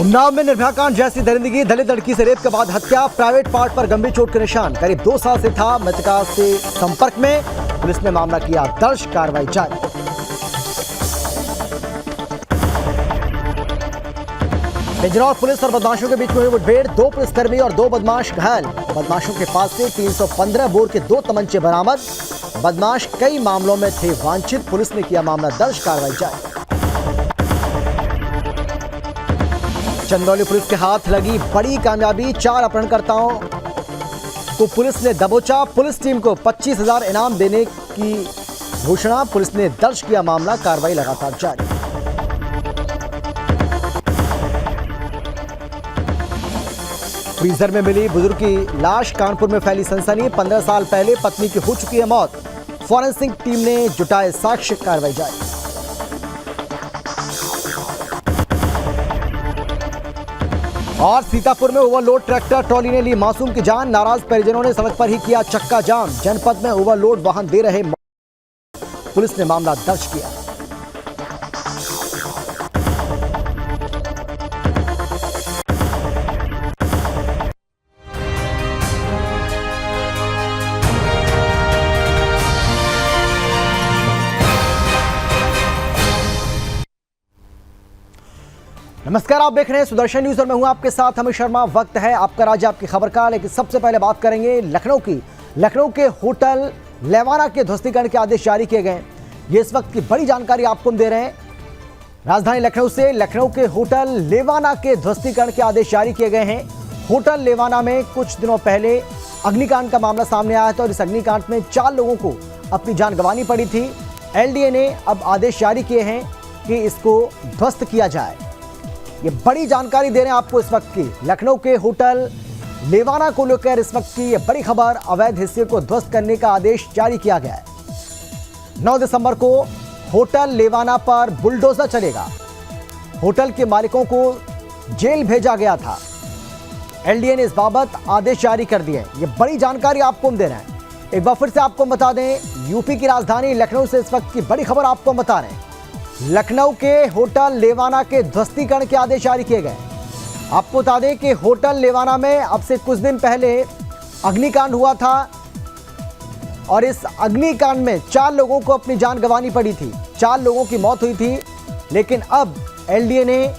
उन्नाव में निर्भया कांड जैसी दरिंदगी, दलित लड़की से रेप के बाद हत्या, प्राइवेट पार्ट पर गंभीर चोट के निशान। करीब 2 साल से था मृतका से संपर्क में, पुलिस ने मामला किया दर्ज, कार्रवाई जारी। बिजनौर पुलिस और बदमाशों के बीच में हुई मुठभेड़, 2 पुलिसकर्मी और 2 बदमाश घायल। बदमाशों के पास से 315 बोर के 2 तमंचे बरामद। बदमाश कई मामलों में थे वांछित, पुलिस ने किया मामला दर्ज, कार्रवाई जारी। चंदौली पुलिस के हाथ लगी बड़ी कामयाबी, 4 अपहरणकर्ताओं को पुलिस ने दबोचा। पुलिस टीम को 25,000 इनाम देने की घोषणा, पुलिस ने दर्ज किया मामला, कार्रवाई लगातार जारी। फ्रीजर में मिली बुजुर्ग की लाश, कानपुर में फैली सनसनी। 15 साल पहले पत्नी की हो चुकी है मौत, फॉरेंसिक टीम ने जुटाए साक्ष्य, कार्रवाई जारी। और सीतापुर में ओवरलोड ट्रैक्टर ट्रॉली ने ली मासूम की जान, नाराज परिजनों ने सड़क पर ही किया चक्का जाम। जनपद में ओवरलोड वाहन दे रहे, पुलिस ने मामला दर्ज किया। नमस्कार, आप देख रहे हैं सुदर्शन न्यूज और मैं हूं आपके साथ अमित शर्मा। वक्त है आपका राज्य आपकी खबर का, लेकिन सबसे पहले बात करेंगे लखनऊ की। लखनऊ के होटल लेवाना के ध्वस्तीकरण के आदेश जारी किए गए। ये इस वक्त की बड़ी जानकारी आपको हम दे रहे हैं राजधानी लखनऊ से। लखनऊ के होटल लेवाना के ध्वस्तीकरण के आदेश जारी किए गए हैं। होटल लेवाना में कुछ दिनों पहले अग्निकांड का मामला सामने आया था और इस अग्निकांड में 4 लोगों को अपनी जान गंवानी पड़ी थी। LDA ने अब आदेश जारी किए हैं कि इसको ध्वस्त किया जाए। ये बड़ी जानकारी दे रहे हैं आपको इस वक्त की। लखनऊ के होटल लेवाना को लेकर इस वक्त की ये बड़ी खबर, अवैध हिस्से को ध्वस्त करने का आदेश जारी किया गया है। 9 दिसंबर को होटल लेवाना पर बुलडोजर चलेगा। होटल के मालिकों को जेल भेजा गया था। LDA ने इस बाबत आदेश जारी कर दिए। ये बड़ी जानकारी आपको हम दे रहे हैं। एक बार फिर से आपको बता दें, यूपी की राजधानी लखनऊ से इस वक्त की बड़ी खबर आपको बता रहे हैं। लखनऊ के होटल लेवाना के ध्वस्तीकरण के आदेश जारी किए गए। आपको बता दें कि होटल लेवाना में अब से कुछ दिन पहले अग्निकांड हुआ था और इस अग्निकांड में 4 लोगों को अपनी जान गंवानी पड़ी थी। 4 लोगों की मौत हुई थी, लेकिन अब LDA ने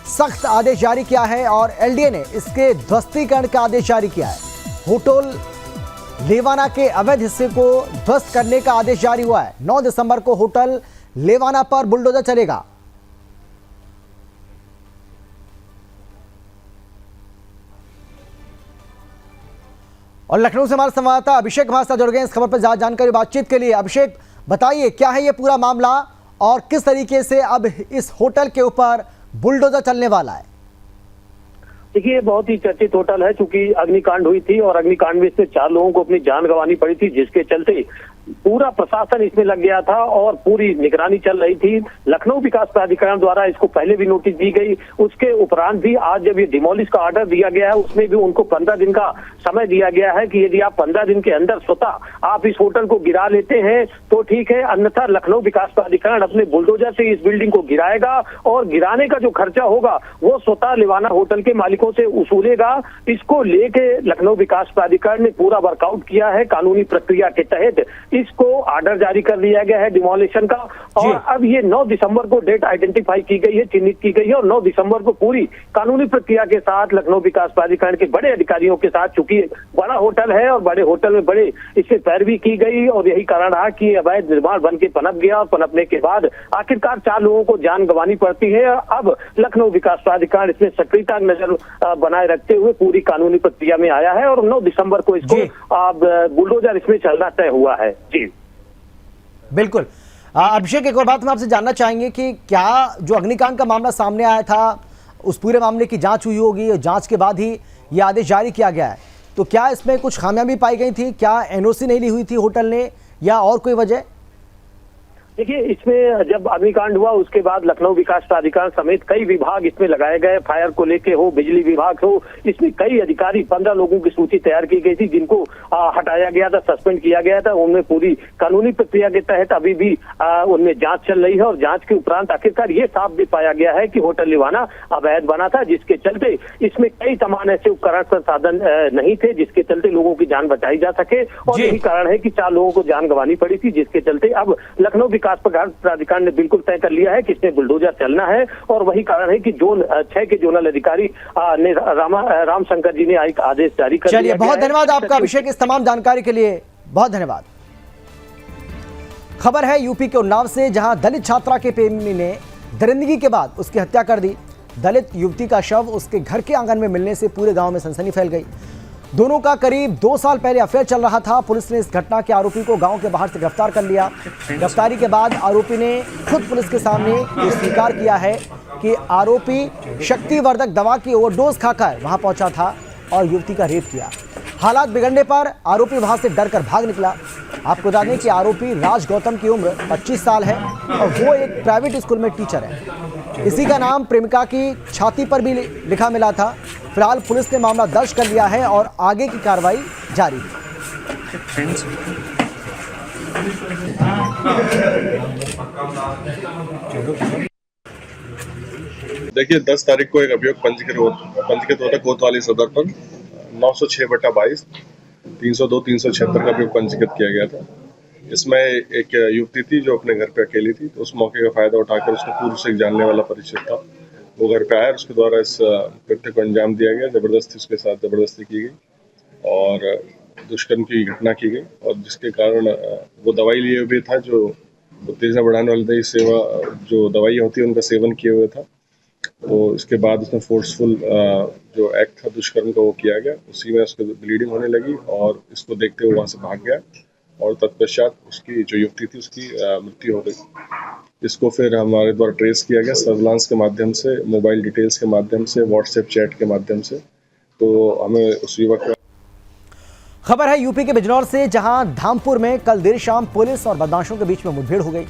सख्त आदेश जारी किया है और LDA ने इसके ध्वस्तीकरण का आदेश जारी किया है। होटल लेवाना के अवैध हिस्से को ध्वस्त करने का आदेश जारी हुआ है। 9 दिसंबर को होटल लेवाना पर बुलडोजर चलेगा। और लखनऊ से हमारे संवाददाता अभिषेक हमारे साथ जुड़ गए इस खबर पर ज्यादा जानकारी बातचीत के लिए। अभिषेक, बताइए क्या है ये पूरा मामला और किस तरीके से अब इस होटल के ऊपर बुलडोजर चलने वाला है? देखिए, बहुत ही चर्चित होटल है, चूंकि अग्निकांड हुई थी और अग्निकांड में से 4 लोगों को अपनी जान गंवानी पड़ी थी, जिसके चलते पूरा प्रशासन इसमें लग गया था और पूरी निगरानी चल रही थी। लखनऊ विकास प्राधिकरण द्वारा इसको पहले भी नोटिस दी गई, उसके उपरांत भी आज जब ये डिमोलिश का ऑर्डर दिया गया है, उसमें भी उनको 15 दिन का समय दिया गया है कि यदि आप 15 दिन के अंदर स्वतः आप इस होटल को गिरा लेते हैं तो ठीक है, अन्यथा लखनऊ विकास प्राधिकरण अपने बुलडोजर से इस बिल्डिंग को गिराएगा और गिराने का जो खर्चा होगा वो स्वतः लेवाना होटल के मालिकों से वसूलेगा। इसको लेके लखनऊ विकास प्राधिकरण ने पूरा वर्कआउट किया है। कानूनी प्रक्रिया के तहत इसको ऑर्डर जारी कर दिया गया है डिमोलिशन का और अब ये 9 दिसंबर को डेट आइडेंटिफाई की गई है, चिन्हित की गई है और 9 दिसंबर को पूरी कानूनी प्रक्रिया के साथ लखनऊ विकास प्राधिकरण के बड़े अधिकारियों के साथ, चूंकि बड़ा होटल है और बड़े होटल में बड़े इससे पैरवी की गई और यही कारण रहा कि अवैध निर्माण बन के पनप गया और पनपने के बाद आखिरकार 4 लोगों को जान गंवानी पड़ती है। अब लखनऊ विकास प्राधिकरण इसमें सक्रियता नजर बनाए रखते हुए पूरी कानूनी प्रक्रिया में आया है और 9 दिसंबर को इसको बुलडोजर इसमें चलना तय हुआ है। जी बिल्कुल। अभिषेक, एक और बात हम आपसे जानना चाहेंगे कि क्या जो अग्निकांड का मामला सामने आया था उस पूरे मामले की जांच हुई होगी और जांच के बाद ही ये आदेश जारी किया गया है, तो क्या इसमें कुछ खामियां भी पाई गई थी? क्या NOC नहीं ली हुई थी होटल ने या और कोई वजह? देखिए, इसमें जब अग्निकांड हुआ उसके बाद लखनऊ विकास प्राधिकार समेत कई विभाग इसमें लगाए गए, फायर को लेके हो, बिजली विभाग हो, इसमें कई अधिकारी 15 लोगों की सूची तैयार की गई थी जिनको हटाया गया था, सस्पेंड किया गया था। उनमें पूरी कानूनी प्रक्रिया के तहत अभी भी उनमें जांच चल रही है और जांच के उपरांत आखिरकार ये साफ भी पाया गया है कि होटल लिवाना अवैध बना था, जिसके चलते इसमें कई तमाम ऐसे उपकरण संसाधन नहीं थे जिसके चलते लोगों की जान बचाई जा सके, और यही कारण है कि 4 लोगों को जान गंवानी पड़ी थी, जिसके चलते अब लखनऊ विकास प्राधिकार ने बिल्कुल तय कर लिया है कि इसमें बुलडोजर चलना है। और वही कारण है कि जोन 6 के जोनल अधिकारी ने रामशंकर जी ने एक आदेश जारी कर दिया। चलिए, बहुत धन्यवाद आपका अभिषेक, इस तमाम जानकारी के लिए बहुत धन्यवाद। खबर है यूपी के उन्नाव से, जहां दलित छात्रा के प्रेमी ने दरिंदगी के बाद उसकी हत्या कर दी। दलित युवती का शव उसके घर के आंगन में मिलने से पूरे गांव में सनसनी फैल गई। दोनों का करीब 2 साल पहले अफेयर चल रहा था। पुलिस ने इस घटना के आरोपी को गांव के बाहर से गिरफ्तार कर लिया। गिरफ्तारी के बाद आरोपी ने खुद पुलिस के सामने ये स्वीकार किया है कि आरोपी शक्तिवर्धक दवा की ओवरडोज खाकर वहां पहुंचा था और युवती का रेप किया। हालात बिगड़ने पर आरोपी वहां से डरकर भाग निकला। आपको बता दें कि आरोपी राज गौतम की उम्र 25 साल है और वो एक प्राइवेट स्कूल में टीचर है। इसी का नाम प्रेमिका की छाती पर भी लिखा मिला था। फिलहाल पुलिस ने मामला दर्ज कर लिया है और आगे की कार्रवाई जारी है। देखिए, 10 तारीख को एक अभियोग पंजीकृत होता कोतवाली सदर पर 906/22 302 376 का अभियोग पंजीकृत किया गया था। इसमें एक युवती थी जो अपने घर पे अकेली थी, तो उस मौके का फायदा उठाकर उसको पूर्व से एक जानने वाला परिचित था, वो घर पे आया और उसके द्वारा इस कृत्य को अंजाम दिया गया। जबरदस्ती उसके साथ जबरदस्ती की गई और दुष्कर्म की घटना की गई, और जिसके कारण वो दवाई लिए हुए था, जो उत्तेजना बढ़ाने वाली सेवा जो दवाई होती है उनका सेवन किए हुए था। तो इसके बाद उसमें फोर्सफुल जो एक्ट था दुष्कर्म का वो किया गया। उसी में उसको ब्लीडिंग होने लगी और इसको देखते हुए वहाँ से भाग गया और तत्पश्चात उसकी जो युवती थी उसकी मृत्यु हो गई। इसको फिर हमारे द्वारा ट्रेस किया गया सर्विलांस के माध्यम से, मोबाइल डिटेल्स के माध्यम से, व्हाट्सएप चैट के माध्यम से। तो हमें उस युवक का खबर है यूपी के बिजनौर से, जहां धामपुर में कल देर शाम पुलिस और बदमाशों के बीच में मुठभेड़ हो गई।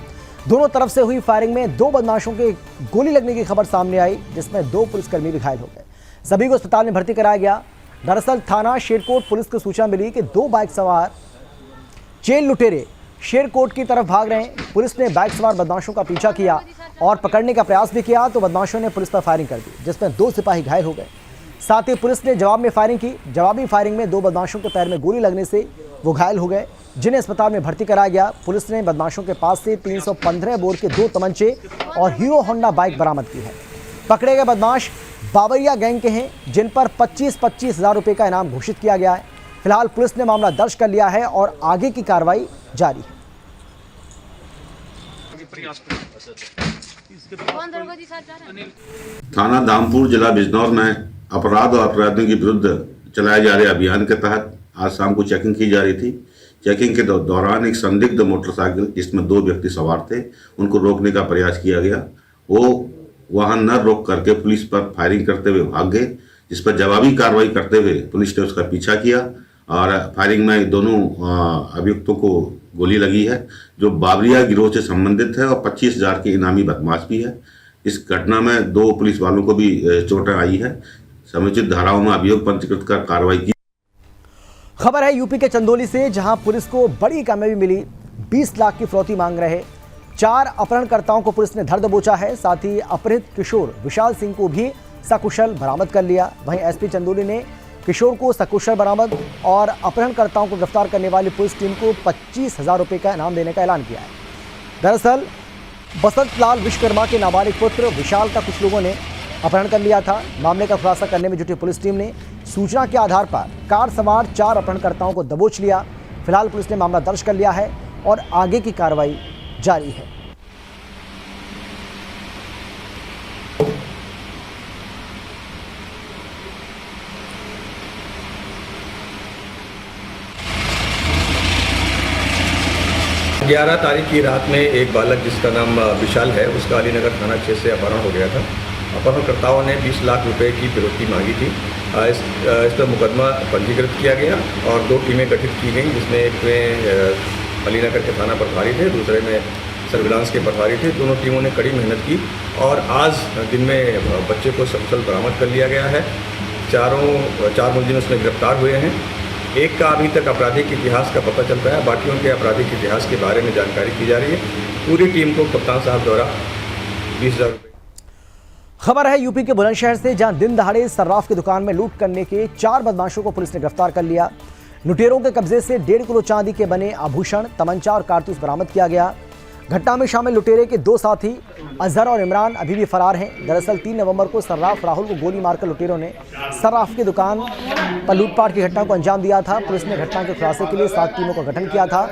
दोनों तरफ से हुई फायरिंग में 2 बदमाशों के गोली लगने की खबर सामने आई, जिसमें 2 पुलिसकर्मी भी घायल हो गए। सभी को अस्पताल में भर्ती कराया गया। दरअसल थाना शेरकोट पुलिस को सूचना मिली कि 2 बाइक सवार चेन लुटेरे शेरकोट की तरफ भाग रहे हैं। पुलिस ने बाइक सवार बदमाशों का पीछा किया और पकड़ने का प्रयास भी किया, तो बदमाशों ने पुलिस पर फायरिंग कर दी, जिसमें 2 सिपाही घायल हो गए। साथ ही पुलिस ने जवाब में फायरिंग की। जवाबी फायरिंग में 2 बदमाशों के पैर में गोली लगने से वो घायल हो गए, जिन्हें अस्पताल में भर्ती कराया गया। पुलिस ने बदमाशों के पास से 315 बोर के 2 तमंचे और हीरो होंडा बाइक बरामद की है। पकड़े गए बदमाश बाबरिया गैंग के हैं, जिन पर 25-25 हज़ार रुपये का इनाम घोषित किया गया है। फिलहाल पुलिस ने मामला दर्ज कर लिया है और आगे की कार्रवाई जारी है। थाना धामपुर जिला बिजनौर में अपराध और अपराधियों के विरुद्ध चलाए जा रहे अभियान के तहत आज शाम को चेकिंग की जा रही थी। चेकिंग के दौरान एक संदिग्ध मोटरसाइकिल जिसमें 2 व्यक्ति सवार थे, उनको रोकने का प्रयास किया गया। वो वाहन न रोक करके पुलिस पर फायरिंग करते हुए भाग गए, जिस पर जवाबी कार्रवाई करते हुए पुलिस ने उसका पीछा किया और फायरिंग में दोनों अभियुक्तों को गोली लगी है, जो बाबरिया गिरोह से संबंधित है और 25,000 के इनामी बदमाश भी है। इस घटना में 2 पुलिस वालों को भी चोटें आई है। समुचित धाराओं में अभियोग पंजीकृत कर कार्रवाई की। खबर है यूपी के चंदौली से, जहां पुलिस को बड़ी कामयाबी मिली। 20 लाख की फिरौती मांग रहे 4 अपहरणकर्ताओं को पुलिस ने धर दबोचा है। साथ ही अपहृत किशोर विशाल सिंह को भी सकुशल बरामद कर लिया। वहीं एसपी चंदौली ने किशोर को सकुशल बरामद और अपहरणकर्ताओं को गिरफ्तार करने वाली पुलिस टीम को 25,000 रुपये का इनाम देने का ऐलान किया है। दरअसल बसंत लाल विश्वकर्मा के नाबालिग पुत्र विशाल का कुछ लोगों ने अपहरण कर लिया था। मामले का खुलासा करने में जुटी पुलिस टीम ने सूचना के आधार पर कार सवार 4 अपहरणकर्ताओं को दबोच लिया। फिलहाल पुलिस ने मामला दर्ज कर लिया है और आगे की कार्रवाई जारी है। ग्यारह तारीख की रात में एक बालक जिसका नाम विशाल है, उसका अलीनगर थाना क्षेत्र से अपहरण हो गया था। अपहरणकर्ताओं ने 20 लाख रुपए की फिरौती मांगी थी। इस पर मुकदमा पंजीकृत किया गया और 2 टीमें गठित की गई, जिसमें एक में अलीनगर के थाना प्रभारी थे, दूसरे में सर्विलांस के प्रभारी थे। दोनों टीमों ने कड़ी मेहनत की और आज दिन में बच्चे को सकुशल बरामद कर लिया गया है। चार मुलजिम उसमें गिरफ्तार हुए हैं। एक का अभी तक आपराधिक इतिहास का पता चल रहा है, बाकियों के आपराधिक इतिहास के बारे में जानकारी की जा रही है। पूरी टीम को कप्तान साहब द्वारा 20,000 रुपये। खबर है यूपी के बुलंदशहर से, जहां दिन दहाड़े सर्राफ की दुकान में लूट करने के 4 बदमाशों को पुलिस ने गिरफ्तार कर लिया। लुटेरों के कब्जे से 1.5 किलो चांदी के बने आभूषण, तमंचा और कारतूस बरामद किया गया। घटना में शामिल लुटेरे के 2 साथी अजहर और इमरान अभी भी फरार हैं। दरअसल 3 नवंबर को सर्राफ राहुल को गोली मारकर लुटेरों ने सर्राफ की दुकान पर लूटपाट की घटना को अंजाम दिया था। पुलिस ने घटना के खुलासे के लिए 7 टीमों का गठन किया था।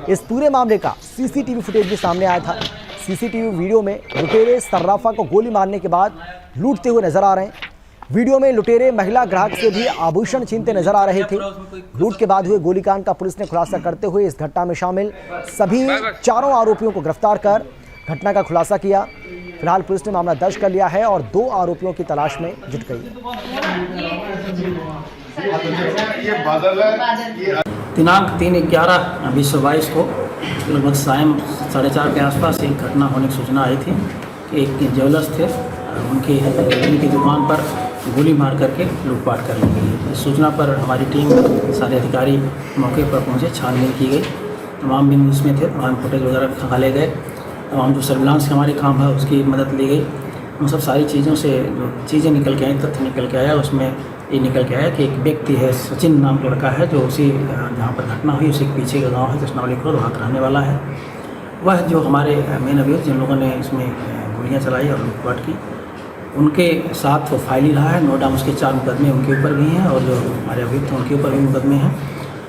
इस पूरे मामले का सीसीटीवी फुटेज भी सामने आया था। सीसीटीवी वीडियो में लुटेरे सर्राफा को गोली मारने के बाद लूटते हुए नजर आ रहे हैं। वीडियो में लुटेरे महिला ग्राहक से भी आभूषण छीनते नजर आ रहे थे। लूट के बाद हुए गोलीकांड का पुलिस ने खुलासा करते हुए इस घटना में शामिल सभी 4 आरोपियों को गिरफ्तार कर घटना का खुलासा किया। फिलहाल पुलिस ने मामला दर्ज कर लिया है और 2 आरोपियों की तलाश में जुट गई है। दिनांक 3/11/2022 को लगभग सायं 4:30 के आसपास एक घटना होने की सूचना आई थी कि एक ज्वेलर्स थे, उनकी दुकान पर गोली मार करके लूटपाट कर ली गई। इस सूचना पर हमारी टीम, सारे अधिकारी मौके पर पहुंचे, छानबीन की गई। तमाम बिन उसमें थे, तमाम फुटेज वगैरह खंगाले गए। तमाम जो सर्विलांस के हमारे काम है उसकी मदद ली गई। उन सब सारी चीज़ों से जो चीज़ें निकल के आई, तथ्य निकल के आया, उसमें ये निकल के आया कि एक व्यक्ति है, सचिन नाम का लड़का है, जो उसी जहाँ पर घटना हुई उसी के पीछे का गाँव है कृष्णावली खुर्द, वहाँ रहने वाला है। वह जो हमारे मेन अभियुक्त जिन लोगों ने इसमें गोलियाँ चलाई और लूटपाट की, उनके साथ वो फाइल ही रहा है। नो डाउट उसके 4 मुकदमे उनके ऊपर भी हैं और जो हमारे अभियुक्त हैं उनके ऊपर भी मुकदमे हैं।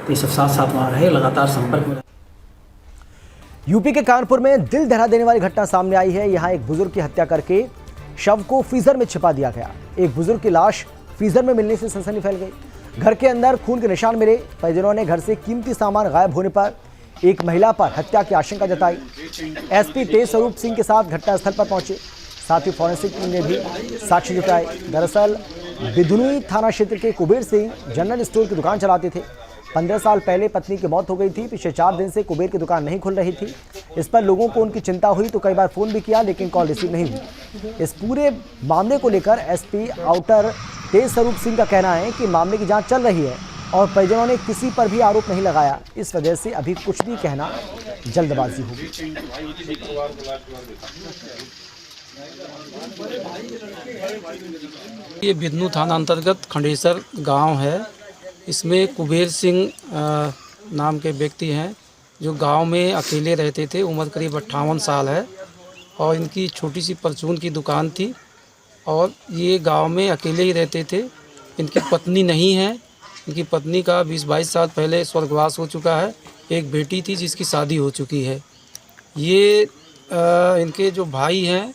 तो ये सब साथ साथ वहाँ रहे, लगातार संपर्क में। यूपी के कानपुर में दिल दहला देने वाली घटना सामने आई है। यहाँ एक बुजुर्ग की हत्या करके शव को फ्रीजर में छिपा दिया गया। एक बुजुर्ग की लाश फ्रीजर में मिलने से सनसनी फैल गई। घर के अंदर खून के निशान मिले। परिजनों ने घर से कीमती सामान गायब होने पर एक महिला पर हत्या की आशंका जताई। एसपी तेज स्वरूप सिंह के साथ घटनास्थल पर पहुंचे, साथ ही फॉरेंसिक टीम ने भी साक्ष्य जुटाए। दरअसल बिधुनी थाना क्षेत्र के कुबेर सिंह जनरल स्टोर की दुकान चलाते थे। 15 साल पहले पत्नी की मौत हो गई थी। पिछले 4 दिन से कुबेर की दुकान नहीं खुल रही थी। इस पर लोगों को उनकी चिंता हुई तो कई बार फ़ोन भी किया, लेकिन कॉल रिसीव नहीं हुई। इस पूरे मामले को लेकर एसपी आउटर तेज स्वरूप सिंह का कहना है कि मामले की जांच चल रही है और परिजनों ने किसी पर भी आरोप नहीं लगाया। इस वजह से अभी कुछ भी कहना जल्दबाजी होगी। ये बिधनू थाना अंतर्गत खंडेसर गांव है। इसमें कुबेर सिंह नाम के व्यक्ति हैं जो गांव में अकेले रहते थे। उम्र करीब 58 साल है और इनकी छोटी सी परचून की दुकान थी और ये गांव में अकेले ही रहते थे। इनकी पत्नी नहीं है। इनकी पत्नी का 20-22 साल पहले स्वर्गवास हो चुका है। एक बेटी थी जिसकी शादी हो चुकी है। ये इनके जो भाई हैं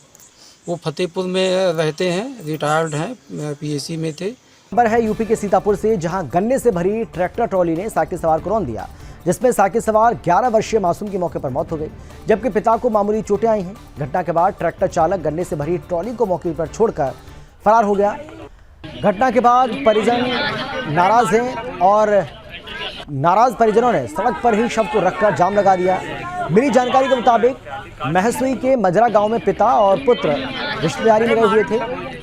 वो फतेहपुर में रहते हैं, रिटायर्ड हैं, पीएसी में थे। खबर है यूपी के सीतापुर से, जहां गन्ने से भरी ट्रैक्टर ट्रॉली ने साइकिल सवार को रौंद दिया, जिसमें साइकिल सवार 11 वर्षीय मासूम की मौके पर मौत हो गई, जबकि पिता को मामूली चोटें आई हैं। घटना के बाद ट्रैक्टर चालक गन्ने से भरी ट्रॉली को मौके पर छोड़कर फरार हो गया। घटना के बाद परिजन नाराज हैं और नाराज परिजनों ने सड़क पर ही शव को रखकर जाम लगा दिया। मिली जानकारी के मुताबिक महसुई के मजरा गांव में पिता और पुत्र रिश्तेदारी में गए हुए थे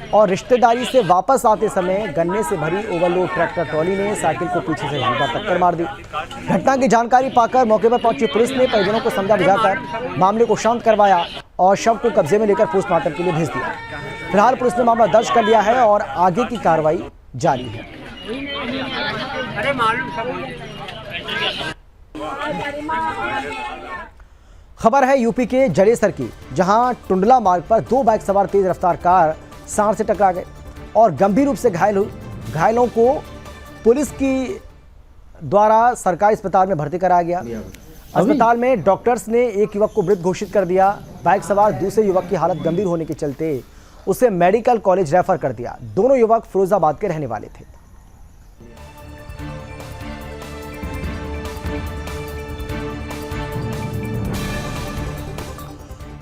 और रिश्तेदारी से वापस आते समय गन्ने से भरी ओवरलोड ट्रैक्टर ट्रॉली ने साइकिल को पीछे से जोरदार टक्कर मार दी। घटना की जानकारी पाकर मौके पर पहुंची पुलिस ने परिजनों को समझा बुझाकर मामले को शांत करवाया और शव को कब्जे में लेकर पोस्टमार्टम के लिए भेज दिया। फिलहाल पुलिस ने मामला दर्ज कर लिया है और आगे की कार्रवाई जारी है। खबर है यूपी के जड़ेसर की, जहां टुंडला मार्ग पर 2 बाइक सवार तेज रफ्तार कार सांड से टकरा गए और गंभीर रूप से घायलों को पुलिस की द्वारा सरकारी अस्पताल में भर्ती कराया गया। अस्पताल में डॉक्टर्स ने एक युवक को मृत घोषित कर दिया। बाइक सवार दूसरे युवक की हालत गंभीर होने के चलते उसे मेडिकल कॉलेज रेफर कर दिया। दोनों युवक फिरोजाबाद के रहने वाले थे।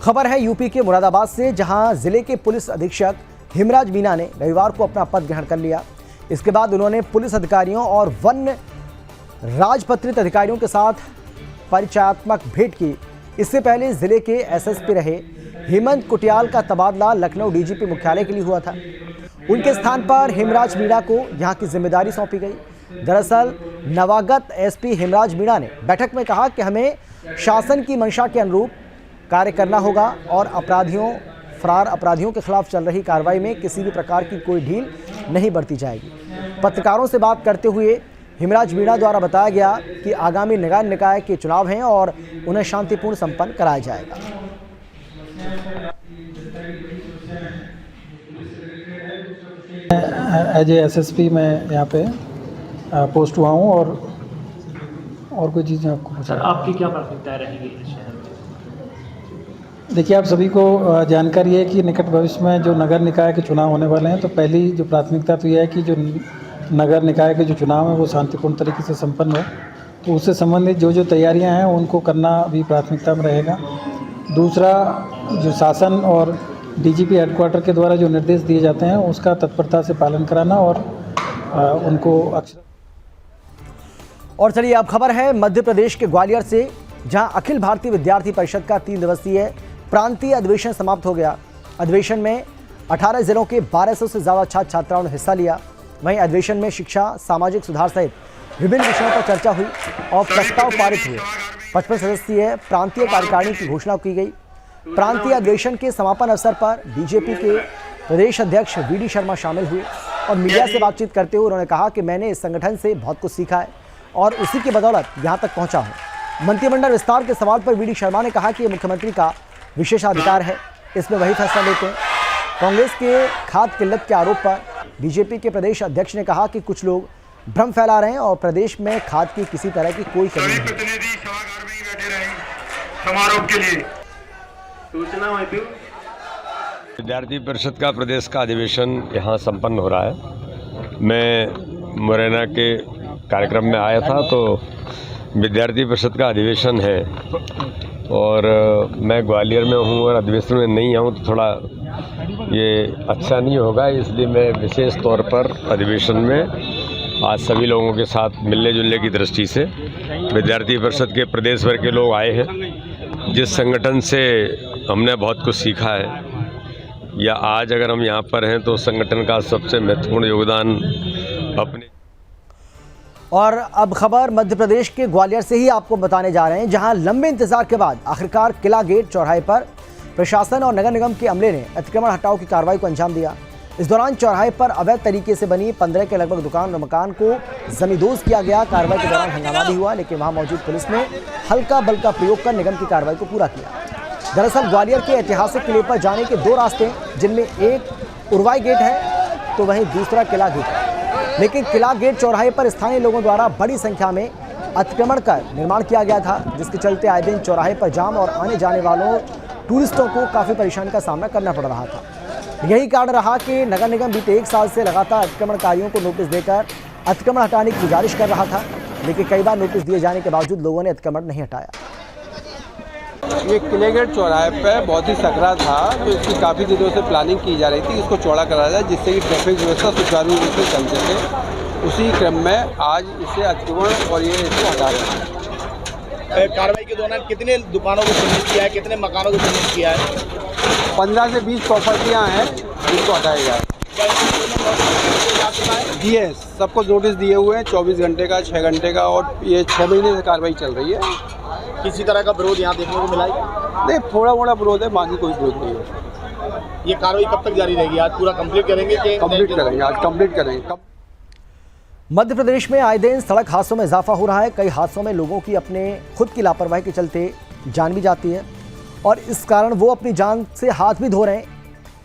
खबर है यूपी के मुरादाबाद से, जहां जिले के पुलिस अधीक्षक हिमराज मीना ने रविवार को अपना पद ग्रहण कर लिया। इसके बाद उन्होंने पुलिस अधिकारियों और वन राजपत्रित अधिकारियों के साथ परिचयात्मक भेंट की। इससे पहले जिले के एसएसपी रहे हेमंत कुटियाल का तबादला लखनऊ डीजीपी मुख्यालय के लिए हुआ था। उनके स्थान पर हेमराज मीणा को यहां की जिम्मेदारी सौंपी गई। दरअसल नवागत एसपी हेमराज मीणा ने बैठक में कहा कि हमें शासन की मंशा के अनुरूप कार्य करना होगा और फरार अपराधियों के खिलाफ चल रही कार्रवाई में किसी भी प्रकार की कोई ढील नहीं बरती जाएगी। पत्रकारों से बात करते हुए हेमराज मीणा द्वारा बताया गया कि आगामी नगर निकाय के चुनाव हैं और उन्हें शांतिपूर्ण संपन्न कराया जाएगा। एज ए एसएसपी मैं यहाँ पे पोस्ट हुआ हूँ और कोई चीज़ें आपको सर आपकी क्या प्राथमिकताएं रहेंगी इस शहर में? देखिए, आप सभी को जानकारी है कि निकट भविष्य में जो नगर निकाय के चुनाव होने वाले हैं, तो पहली जो प्राथमिकता तो यह है कि जो नगर निकाय के जो चुनाव है वो शांतिपूर्ण तरीके से संपन्न हो। तो उससे संबंधित जो तैयारियां हैं उनको करना भी प्राथमिकता में रहेगा। दूसरा, जो शासन और डीजीपी हेडक्वार्टर के द्वारा जो निर्देश दिए जाते हैं उसका तत्परता से पालन कराना और उनको अक्सर। और चलिए अब खबर है मध्य प्रदेश के ग्वालियर से, जहां अखिल भारतीय विद्यार्थी परिषद का 3 दिवसीय प्रांतीय अधिवेशन समाप्त हो गया। अधिवेशन में 18 जिलों के 1200 से ज़्यादा छात्र छात्राओं ने हिस्सा लिया। वहीं अधिवेशन में शिक्षा, सामाजिक सुधार सहित विभिन्न विषयों पर चर्चा हुई और प्रस्ताव पारित हुए। 55 सदस्यीय प्रांतीय कार्यकारिणी की घोषणा की गई। प्रांतीय अधिवेशन के समापन अवसर पर बीजेपी के प्रदेश अध्यक्ष वीडी शर्मा शामिल हुए और मीडिया से बातचीत करते हुए उन्होंने कहा कि मैंने इस संगठन से बहुत कुछ सीखा है और उसी की बदौलत यहाँ तक पहुँचा हूँ। मंत्रिमंडल विस्तार के सवाल पर वीडी शर्मा ने कहा कि ये मुख्यमंत्री का विशेषाधिकार है, इसमें वही फैसला लेते हैं। कांग्रेस के खाद किल्लत के आरोप पर बीजेपी के प्रदेश अध्यक्ष ने कहा कि कुछ लोग भ्रम फैला रहे हैं और प्रदेश में खाद की किसी तरह की कोई कमी नहीं है। विद्यार्थी परिषद का प्रदेश का अधिवेशन यहाँ संपन्न हो रहा है। मैं मुरैना के कार्यक्रम में आया था, तो विद्यार्थी परिषद का अधिवेशन है और मैं ग्वालियर में हूँ और अधिवेशन में नहीं आऊँ तो थोड़ा ये अच्छा नहीं होगा, इसलिए मैं विशेष तौर पर अधिवेशन में आज सभी लोगों के साथ मिलने जुलने की दृष्टि से विद्यार्थी परिषद के प्रदेश भर के लोग आए हैं। जिस संगठन से हमने बहुत कुछ सीखा है या आज अगर हम यहाँ पर हैं तो संगठन का सबसे महत्वपूर्ण योगदान अपने। और अब खबर मध्य प्रदेश के ग्वालियर से ही आपको बताने जा रहे हैं, जहां लंबे इंतजार के बाद आखिरकार किला गेट चौराहे पर प्रशासन और नगर निगम के अमले ने अतिक्रमण हटाओ की कार्रवाई को अंजाम दिया। इस दौरान चौराहे पर अवैध तरीके से बनी 15 के लगभग दुकान और मकान को जमींदोज किया गया। कार्रवाई के दौरान हंगामा भी हुआ, लेकिन वहां मौजूद पुलिस ने हल्का बल का प्रयोग कर निगम की कार्रवाई को पूरा किया। दरअसल ग्वालियर के ऐतिहासिक किले पर जाने के 2 रास्ते, जिनमें एक उर्वाई गेट है तो वहीं दूसरा किला गेट है। लेकिन किला गेट चौराहे पर स्थानीय लोगों द्वारा बड़ी संख्या में अतिक्रमण कर निर्माण किया गया था, जिसके चलते आए दिन चौराहे पर जाम और आने जाने वालों टूरिस्टों को काफ़ी परेशानी का सामना करना पड़ रहा था। यही कारण रहा कि नगर निगम बीते 1 साल से लगातार अतिक्रमणकारियों को नोटिस देकर अतिक्रमण हटाने की गुजारिश कर रहा था, लेकिन कई बार नोटिस दिए जाने के बावजूद लोगों ने अतिक्रमण नहीं हटाया। ये किले गेट चौराहे पे बहुत ही सकरा था, तो इसकी काफ़ी दिनों से प्लानिंग की जा रही थी, इसको चौड़ा करा जाए जिससे कि ट्रैफिक व्यवस्था सुचारू रूप से चल सके। उसी क्रम में आज इसे अतिक्रमण और ये इसको हटा रहे हैं। कार्रवाई के दौरान कितने दुकानों को चिन्हित किया है, कितने मकानों को चिन्हित किया है? 15 से 20 प्रॉपर्टियाँ हैं जिनको हटाया जाए। जी है, सबको नोटिस दिए हुए हैं 24 घंटे का, 6 घंटे का, और ये 6 महीने से कार्रवाई चल रही है। किसी तरह का विरोध यहाँ देखने को मिला है? नहीं, थोड़ा मोड़ा विरोध है, बाकी कोई विरोध नहीं है। ये कार्रवाई कब तक जारी रहेगी? आज पूरा कंप्लीट करेंगे कि कंप्लीट करेंगे? आज कंप्लीट करेंगे। मध्य प्रदेश में आए दिन सड़क हादसों में इजाफा हो रहा है। कई हादसों में लोगों की अपने खुद की लापरवाही के चलते जान भी जाती है और इस कारण वो अपनी जान से हाथ भी धो रहे हैं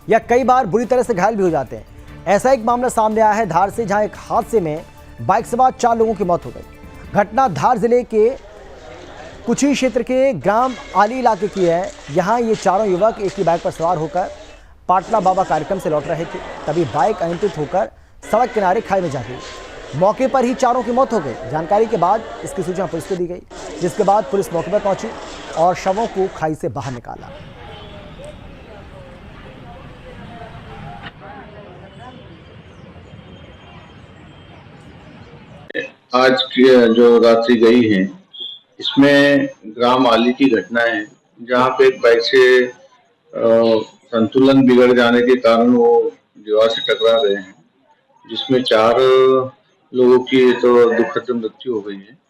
या कई बार बुरी तरह से घायल भी हो जाते हैं। ऐसा एक मामला सामने आया है धार से, जहां एक हादसे में बाइक सवार 4 लोगों की मौत हो गई। घटना धार जिले के कुची क्षेत्र के ग्राम आली इलाके की है। यहाँ ये चारों युवक एक ही बाइक पर सवार होकर पाटला बाबा कार्यक्रम से लौट रहे थे, तभी बाइक अनियंत्रित होकर सड़क किनारे खाई में जा गई। मौके पर ही चारों की मौत हो गई। जानकारी के बाद इसकी सूचना पुलिस को दी गई, जिसके बाद पुलिस मौके पर पहुंची और शवों को खाई से बाहर निकाला। आज जो रात्रि गई है इसमें ग्राम आली की घटना है। जहाँ पे एक बाइक से संतुलन बिगड़ जाने के कारण वो दीवार से टकरा गए हैं, जिसमें 4 लोगों की तो दुखद मृत्यु हो गई है।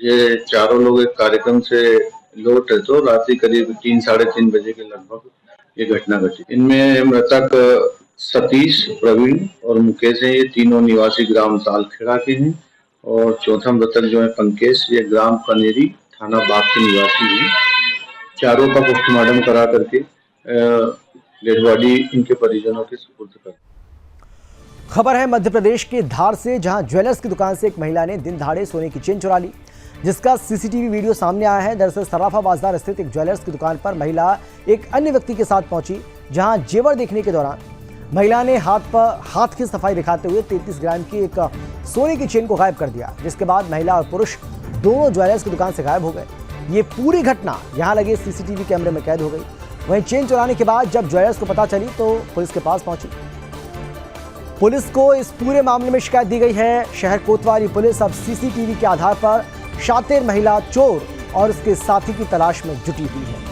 ये चारों लोग एक कार्यक्रम से लौट रहे तो रात्रि करीब 3 साढ़े 3 बजे के लगभग ये घटना घटी। इनमें मृतक सतीश, प्रवीण और मुकेश हैं। ये तीनों निवासी ग्राम तालखेड़ा के हैं और चौथा मृतक जो है पंकेश, ये ग्राम कनेरी, थाना बाग के निवासी हैं। चारों का पोस्टमार्टम करा करके डेड बॉडी इनके परिजनों के सुपुर्द कर। खबर है मध्य प्रदेश के धार से, जहां ज्वेलर्स की दुकान से एक महिला ने दिन दहाड़े सोने की चेन चुरा ली, जिसका सीसीटीवी वीडियो सामने आया है। दरअसल सराफा बाजार स्थित एक ज्वेलर्स की दुकान पर महिला एक अन्य व्यक्ति के साथ पहुंची, जहां जेवर देखने के दौरान महिला ने हाथ की सफाई दिखाते हुए 33 ग्राम की एक सोने की चेन को गायब कर दिया, जिसके बाद महिला और पुरुष दोनों ज्वेलर्स की दुकान से गायब हो गए। ये पूरी घटना यहां लगे सीसीटीवी कैमरे में कैद हो गई। वहीं चेन चुराने के बाद जब ज्वेलर्स को पता चली तो पुलिस के पास पहुंची। पुलिस को इस पूरे मामले में शिकायत दी गई है। शहर कोतवाली पुलिस अब सीसीटीवी के आधार पर शातिर महिला चोर और उसके साथी की तलाश में जुटी हुई है।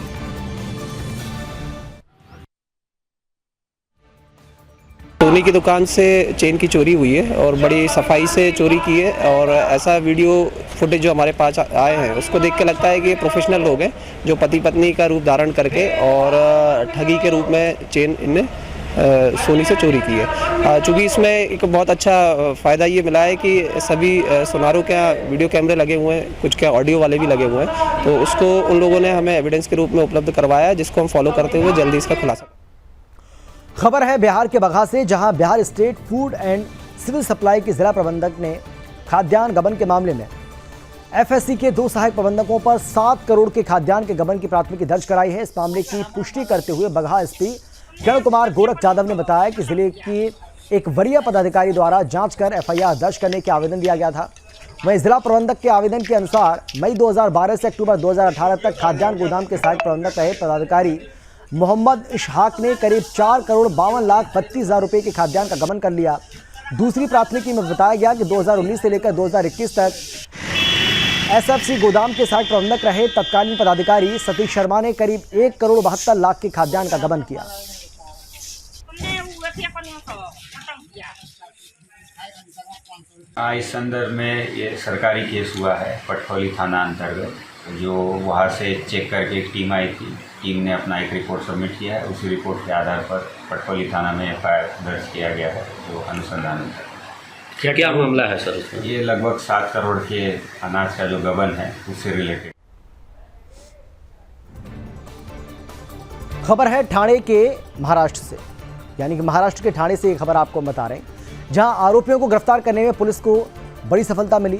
सोनी की दुकान से चेन की चोरी हुई है और बड़ी सफाई से चोरी की है और ऐसा वीडियो फुटेज जो हमारे पास आए हैं उसको देख के लगता है कि ये प्रोफेशनल लोग हैं जो पति पत्नी का रूप धारण करके और ठगी के रूप में चेन इनने सोनी से चोरी की है। चूँकि इसमें एक बहुत अच्छा फ़ायदा ये मिला है कि सभी सुनारों के वीडियो कैमरे लगे हुए हैं, कुछ के ऑडियो वाले भी लगे हुए हैं, तो उसको उन लोगों ने हमें एविडेंस के रूप में उपलब्ध करवाया, जिसको हम फॉलो करते हुए जल्दी इसका खुलासा। खबर है बिहार के बगहा से, जहां Bihar state food and civil supply के जिला प्रबंधक ने खाद्यान्न गबन के मामले में एफएससी के 2 सहायक प्रबंधकों पर 7 करोड़ के खाद्यान्न के गबन की प्राथमिकी दर्ज कराई है। इस मामले की पुष्टि करते हुए बगहा एसपी किरण कुमार गोरख यादव ने बताया कि जिले की एक वरीय पदाधिकारी द्वारा जांच कर एफआईआर दर्ज करने के आवेदन दिया गया था। वहीं जिला प्रबंधक के आवेदन के अनुसार मई 2012 से अक्टूबर 2018 तक खाद्यान्न गोदाम के सहायक प्रबंधक रहे पदाधिकारी मोहम्मद इशहाक ने करीब 4 करोड़ 52,32,000 रुपए के खाद्यान्न का गबन कर लिया। दूसरी प्राथमिकी में बताया गया कि 2019 से लेकर 2021 तक एसएफसी गोदाम के सहायक प्रबंधक रहे तत्कालीन पदाधिकारी सतीश शर्मा ने करीब 1 करोड़ 72 लाख के खाद्यान्न का गबन किया। इस संदर्भ में ये सरकारी केस हुआ है पटखोली थाना अंतर्गत, जो वहाँ से चेक करके एक टीम आई थी। टीम ने अपना एक रिपोर्ट सबमिट किया है। उसी रिपोर्ट के आधार पर पटखोली थाना में एफआईआर दर्ज किया गया है। जो अनुसंधान क्या क्या मामला है सर उसमें? ये लगभग 7 करोड़ के अनाज का जो गबन है उससे रिलेटेड। खबर है ठाणे के महाराष्ट्र से, यानी कि महाराष्ट्र के ठाणे से ये खबर आपको बता रहे हैं, जहां आरोपियों को गिरफ्तार करने में पुलिस को बड़ी सफलता मिली।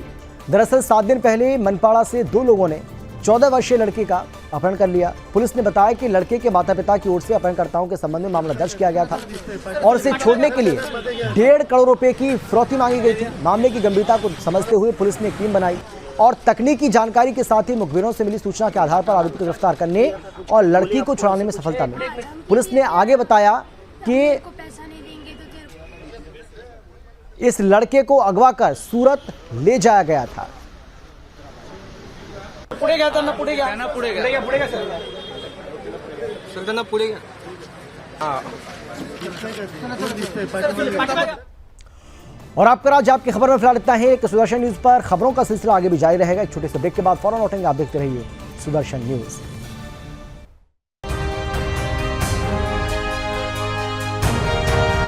दरअसल 7 दिन पहले मनपाड़ा से 2 लोगों ने 14 वर्षीय लड़के का अपहरण कर लिया। पुलिस ने बताया कि लड़के के माता पिता की ओर से अपहरणकर्ताओं के संबंध में मामला दर्ज किया गया था और इसे छोड़ने के लिए 1.5 करोड़ रुपए की फिरौती मांगी गई थी। मामले की गंभीरता को समझते हुए पुलिस ने एक टीम बनाई और तकनीकी जानकारी के साथ ही मुखबिरों से मिली सूचना के आधार पर आरोपी को गिरफ्तार करने और लड़की को छुड़ाने में सफलता मिली। पुलिस ने आगे बताया कि इस लड़के को अगवा कर सूरत ले जाया गया था। पुढे घ्या त्यांना, पुढे घ्या ना, पुढे घ्या, पुढे घ्या सर त्यांना, पुढे घ्या। और आपका राज्य आपकी खबर में फिलहाल इतना है। एक सुदर्शन न्यूज पर खबरों का सिलसिला आगे भी जारी रहेगा। एक छोटे से ब्रेक के बाद फौरन लौटेंगे। आप देखते रहिए सुदर्शन न्यूज।